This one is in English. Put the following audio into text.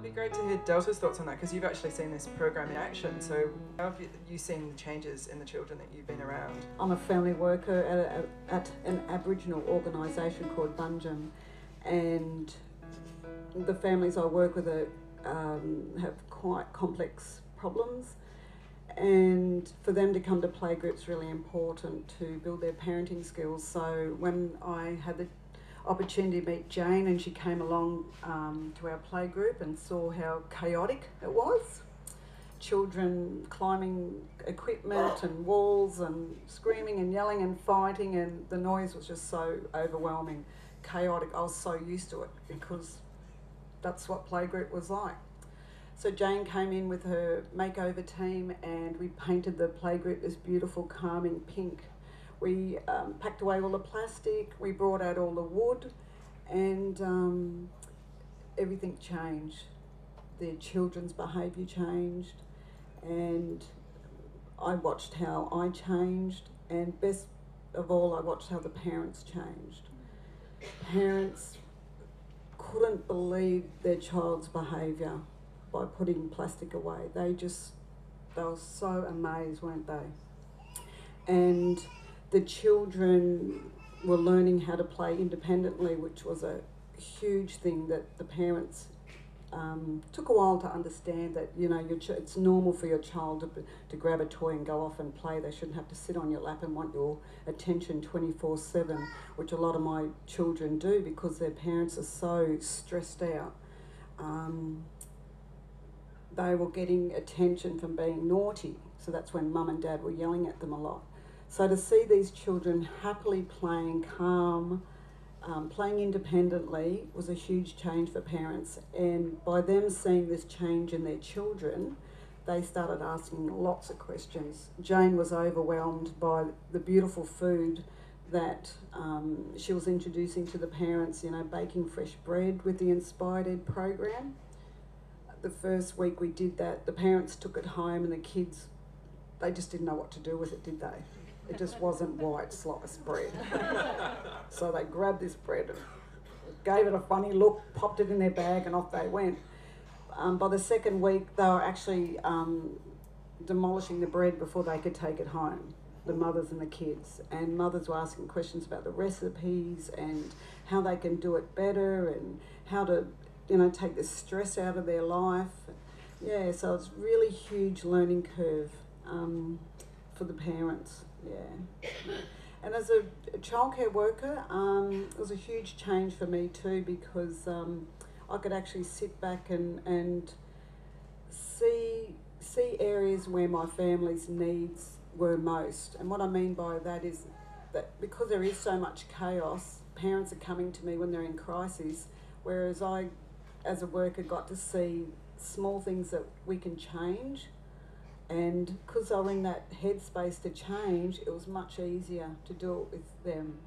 it'd be great to hear Delta's thoughts on that, because you've actually seen this program in action. So how have you seen the changes in the children that you've been around? I'm a family worker at an Aboriginal organisation called Bunjum, and the families I work with have quite complex problems, and for them to come to playgroups is really important to build their parenting skills. So when I had the opportunity to meet Jane, and she came along to our playgroup and saw how chaotic it was. Children climbing equipment and walls and screaming and yelling and fighting, and the noise was just so overwhelming, chaotic. I was so used to it because that's what playgroup was like. So Jane came in with her makeover team, and we painted the playgroup this beautiful calming pink. We packed away all the plastic, we brought out all the wood, and everything changed. The children's behaviour changed, and I watched how I changed, and best of all, I watched how the parents changed. Parents couldn't believe their child's behaviour by putting plastic away. They were so amazed, weren't they? And the children were learning how to play independently, which was a huge thing that the parents took a while to understand, that, you know, it's normal for your child to grab a toy and go off and play. They shouldn't have to sit on your lap and want your attention 24/7, which a lot of my children do because their parents are so stressed out. They were getting attention from being naughty, so that's when mum and dad were yelling at them a lot. So to see these children happily playing, calm, playing independently was a huge change for parents. And by them seeing this change in their children, they started asking lots of questions. Jane was overwhelmed by the beautiful food that she was introducing to the parents, you know, baking fresh bread with the Inspired Ed program. The first week we did that, the parents took it home, and the kids, they just didn't know what to do with it, did they? It just wasn't white sliced bread. So they grabbed this bread and gave it a funny look, popped it in their bag, and off they went. By the second week, they were actually demolishing the bread before they could take it home, the mothers and the kids. And mothers were asking questions about the recipes and how they can do it better and how to, you know, take the stress out of their life. Yeah, so it's really huge learning curve for the parents. Yeah. And as a childcare worker, it was a huge change for me too, because I could actually sit back and see areas where my family's needs were most. And what I mean by that is that because there is so much chaos, parents are coming to me when they're in crisis, whereas I, as a worker, got to see small things that we can change. And because they were in that headspace to change, it was much easier to do it with them.